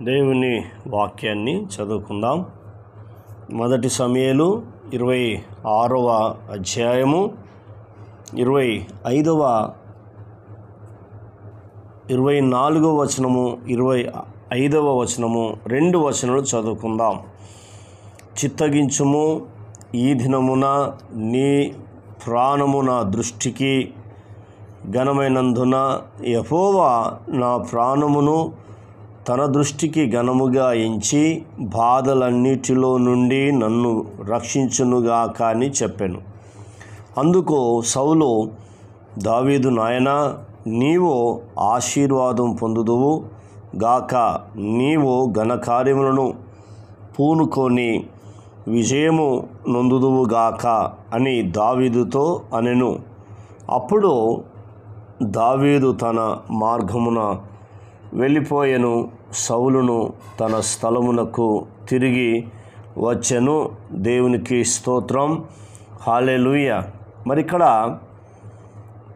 దేవుని వాక్యాన్ని చదువుకుందాం. మొదటి సమూయేలు 26వ అధ్యాయము 24వ వచనము 25వ వచనము 2 వచనాలు చదువుకుందాం. చిత్తగించుము, ఈ దినమున నీ ప్రాణము నా దృష్టికి ఘనమైనందున యెహోవా నా ప్రాణమును తన దృష్టికి ఘనముగా ఎంచి బాధలన్నిటిలో నుండి నన్ను రక్షించునుగాక అని చెప్పాను. అందుకు సౌలు, దావీదు నాయనా, నీవు ఆశీర్వాదం పొందుదువు గాక, నీవు ఘనకార్యములను పూనుకొని విజయము నొందుదువు గాక అని దావీదుతో అనెను. అప్పుడు దావీదు తన మార్గమున వెళ్ళిపోయెను, సౌలును తన స్థలమునకు తిరిగి వచ్చెను. దేవునికి స్తోత్రం, హల్లెలూయా. మరి ఇక్కడ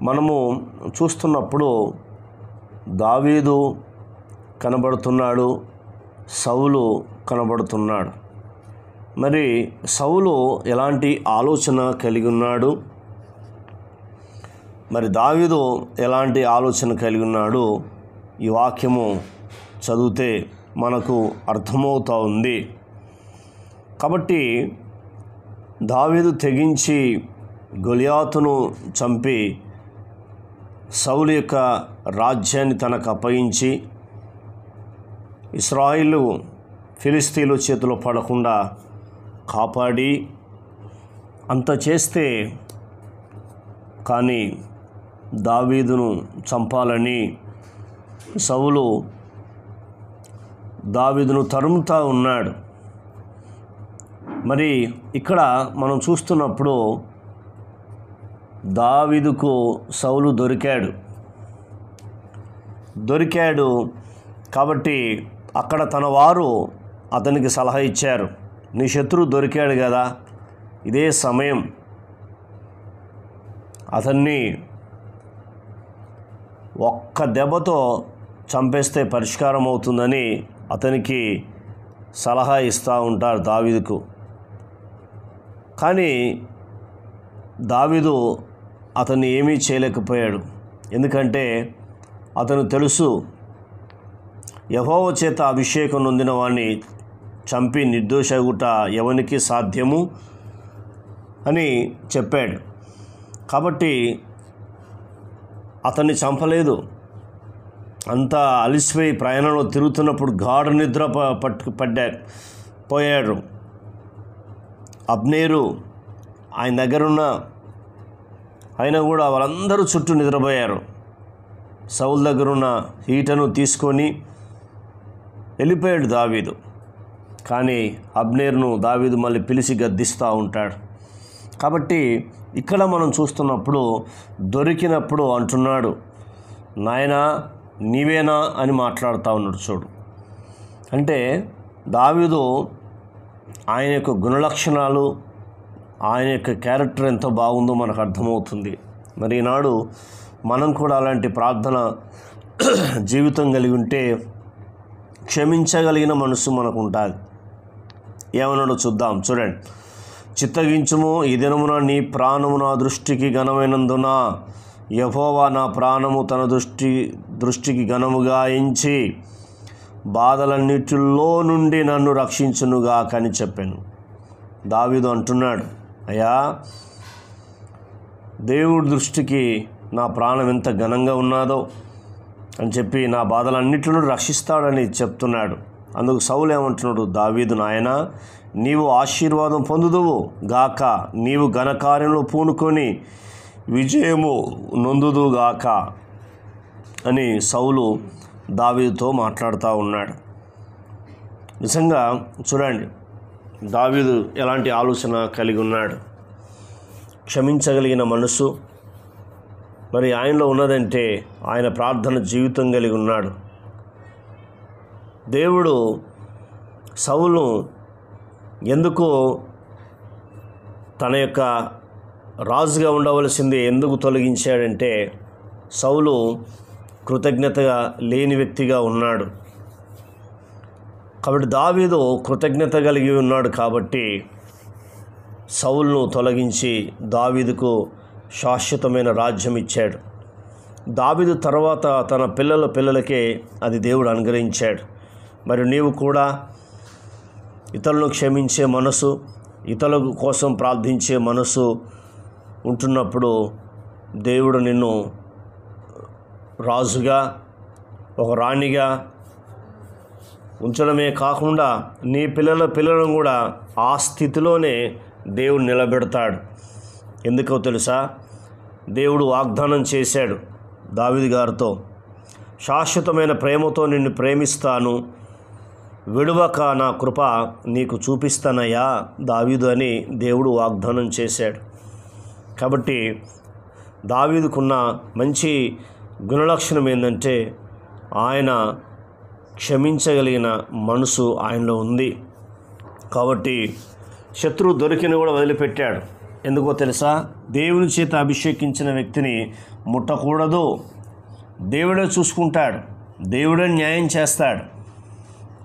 మనము చూస్తున్నప్పుడు దావీదు కనబడుతున్నాడు, సౌలు కనబడుతున్నాడు. మరి సౌలు ఎలాంటి ఆలోచన కలిగి ఉన్నాడు, మరి దావీదు ఎలాంటి ఆలోచన కలిగి ఉన్నాడు, ఈ వాక్యము చదివితే మనకు అర్థమవుతూ ఉంది. కాబట్టి దావీదు తెగించి గొలియాతును చంపి సౌలు యొక్క రాజ్యాన్ని తనకు అప్పగించి ఇశ్రాయేలు ఫిలిస్తీన్ల చేతిలో పడకుండా కాపాడి అంత చేస్తే కానీ దావీదును చంపాలని సౌలు దావీదును తరుముతా ఉన్నాడు. మరి ఇక్కడ మనం చూస్తున్నప్పుడు దావీదుకు సౌలు దొరికాడు కాబట్టి అక్కడ తన వారు అతనికి సలహా ఇచ్చారు, నీ శత్రువు దొరికాడు కదా, ఇదే సమయం అతన్ని ఒక్క దెబ్బతో చంపేస్తే పరిష్కారం అవుతుందని అతనికి సలహా ఇస్తూ ఉంటారు దావీదుకు. కానీ దావీదు అతన్ని ఏమీ చేయలేకపోయాడు. ఎందుకంటే అతను తెలుసు, యెహోవా చేత అభిషేకం నొందిన వాడిని చంపి నిర్దోషగుట ఎవనికి సాధ్యము అని చెప్పాడు. కాబట్టి అతన్ని చంపలేదు. అంతా అలిసిపోయి ప్రయాణంలో తిరుగుతున్నప్పుడు గాఢ నిద్ర పోయాడు. అబ్నేరు ఆయన దగ్గరున్న అయినా కూడా వాళ్ళందరూ చుట్టూ నిద్రపోయారు. సౌలు దగ్గరున్న ఈటను తీసుకొని వెళ్ళిపోయాడు దావీదు. కానీ అబ్నేరును దావీదు మళ్ళీ పిలిచి గద్దిస్తూ ఉంటాడు. కాబట్టి ఇక్కడ మనం చూస్తున్నప్పుడు దొరికినప్పుడు అంటున్నాడు, నాయనా నీవేనా అని మాట్లాడుతూ ఉన్నాడు. చూడు, అంటే దావీదు ఆయన యొక్క గుణలక్షణాలు, ఆయన యొక్క క్యారెక్టర్ ఎంత బాగుందో మనకు అర్థమవుతుంది. మరి ఈనాడు మనం కూడా అలాంటి ప్రార్థన జీవితం కలిగి ఉంటే క్షమించగలిగిన మనసు మనకు ఉంటుంది. ఏమన్నాడో చూద్దాం. చూడండి, చిత్తగించుము, ఈ దినమున నీ ప్రాణము నా దృష్టికి ఘనమైనందున యెహోవా నా ప్రాణము తన దృష్టికి ఘనముగా ఎంచి బాధలన్నిటిలో నుండి నన్ను రక్షించునుగాక అని చెప్పాను. దావీదు అంటున్నాడు, అయ్యా దేవుడి దృష్టికి నా ప్రాణం ఎంత ఘనంగా ఉన్నాదో అని చెప్పి నా బాధలన్నిటిలో రక్షిస్తాడని చెప్తున్నాడు. అందుకు సౌలు ఏమంటున్నాడు, దావీదు నాయనా, నీవు ఆశీర్వాదం పొందుదువు గాక, నీవు ఘనకార్యంలో పూనుకొని విజయము నొందుదుగాక అని సౌలు దావీదుతో మాట్లాడుతూ ఉన్నాడు. నిజంగా చూడండి, దావీదు ఎలాంటి ఆలోచన కలిగి ఉన్నాడు, క్షమించగలిగిన మనసు మరి ఆయనలో ఉన్నదంటే ఆయన ప్రార్థన జీవితం కలిగి ఉన్నాడు. దేవుడు సౌలు ఎందుకు తన యొక్క రాజుగా ఉండవలసింది ఎందుకు తొలగించాడంటే, సౌలు కృతజ్ఞతగా లేని వ్యక్తిగా ఉన్నాడు. కాబట్టి దావీదు కృతజ్ఞత కలిగి ఉన్నాడు కాబట్టి సౌలును తొలగించి దావీదుకు శాశ్వతమైన రాజ్యం ఇచ్చాడు. దావీదు తర్వాత తన పిల్లలకే అది దేవుడు అనుగ్రహించాడు. మరి నీవు కూడా ఇతరులను క్షమించే మనసు, ఇతరుల కోసం ప్రార్థించే మనసు ఉంటున్నప్పుడు దేవుడు నిన్ను రాజుగా, ఒక రాణిగా ఉంచడమే కాకుండా నీ పిల్లలను కూడా ఆ స్థితిలోనే దేవుడు నిలబెడతాడు. ఎందుకో తెలుసా? దేవుడు వాగ్దానం చేశాడు దావీదు గారితో, శాశ్వతమైన ప్రేమతో నిన్ను ప్రేమిస్తాను, విడువక నా కృప నీకు చూపిస్తానయ్యా దావీదు అని దేవుడు వాగ్దానం చేశాడు. కాబట్టి దావీదుకున్న మంచి గుణలక్షణం ఏంటంటే ఆయన క్షమించగలిగిన మనసు ఆయనలో ఉంది. కాబట్టి శత్రువు దొరికిన కూడా వదిలిపెట్టాడు. ఎందుకో తెలుసా? దేవుని చేత అభిషేకించిన వ్యక్తిని ముట్టకూడదు. దేవుడే చూసుకుంటాడు, దేవుడే న్యాయం చేస్తాడు.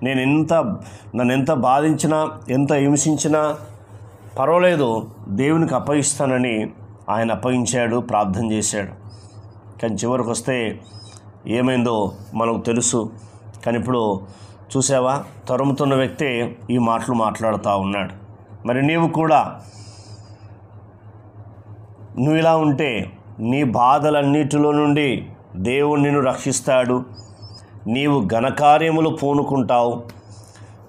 నన్ను ఎంత బాధించినా, ఎంత హింసించినా పర్వాలేదు, దేవునికి అప్పగిస్తానని ఆయన అప్పగించాడు, ప్రార్థన చేశాడు. కానీ చివరికి వస్తే ఏమైందో మనకు తెలుసు. కానీ ఇప్పుడు చూసావా, తరుముతున్న వ్యక్తే ఈ మాటలు మాట్లాడుతూ ఉన్నాడు. మరి నీవు కూడా నువ్వు ఇలా ఉంటే నీ బాధలన్నిటిలో నుండి దేవుడు నిన్ను రక్షిస్తాడు. నీవు ఘనకార్యములు పూనుకుంటావు,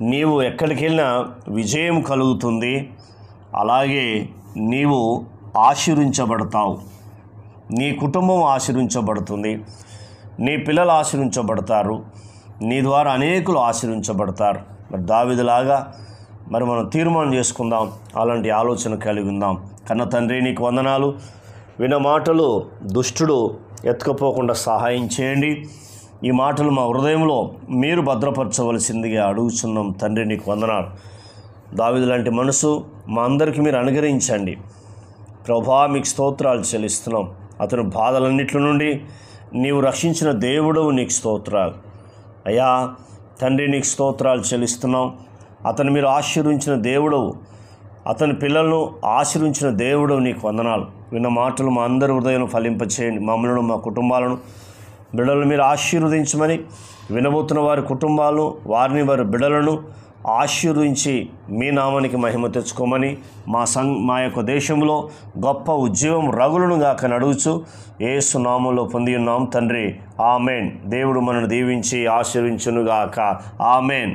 నీవు ఎక్కడికి వెళ్ళినా విజయం కలుగుతుంది. అలాగే నీవు ఆశీర్వించబడతావు, నీ కుటుంబం ఆశీర్వించబడుతుంది, నీ పిల్లలు ఆశీర్వించబడతారు, నీ ద్వారా అనేకులు ఆశీర్వించబడతారు. మరి దావీదులాగా మరి మనం తీర్మానం చేసుకుందాం, అలాంటి ఆలోచన కలిగి ఉందాం. కన్న తండ్రి, నీకు వందనాలు. విన్న మాటలు దుష్టుడు ఎత్తుకపోకుండా సహాయం చేయండి. ఈ మాటలు మా హృదయంలో మీరు భద్రపరచవలసిందిగా అడుగుచున్నాం తండ్రి, నీకు వందనాలు. దావీదు లాంటి మనసు మా అందరికీ మీరు అనుగ్రహించండి ప్రభా. మీకు స్తోత్రాలు చెల్లిస్తున్నాం. అతను బాధలన్నిటి నుండి నీవు రక్షించిన దేవుడు, నీకు స్తోత్రాలు అయ్యా. తండ్రి, నీకు స్తోత్రాలు చెల్లిస్తున్నాం. అతను మీరు ఆశీర్వించిన దేవుడు, అతని పిల్లలను ఆశీర్వించిన దేవుడు, నీకు వందనాలు. విన్న మాటలు మా అందరి హృదయం ఫలింపచేయండి. మమ్మల్ని, మా కుటుంబాలను, బిడ్డలను మీరు ఆశీర్వదించమని, వినబోతున్న వారి కుటుంబాలను, వారిని, వారి బిడ్డలను ఆశీర్వదించి మీ నామానికి మహిమ తెచ్చుకోమని, మా యొక్క దేశంలో గొప్ప ఉద్యోగం రగులను గాక నడుచు యేసు నామంలో పొంది ఉన్నాం తండ్రి. ఆమెన్. దేవుడు మనల్ని దీవించి ఆశీర్వించునుగాక. ఆమెన్.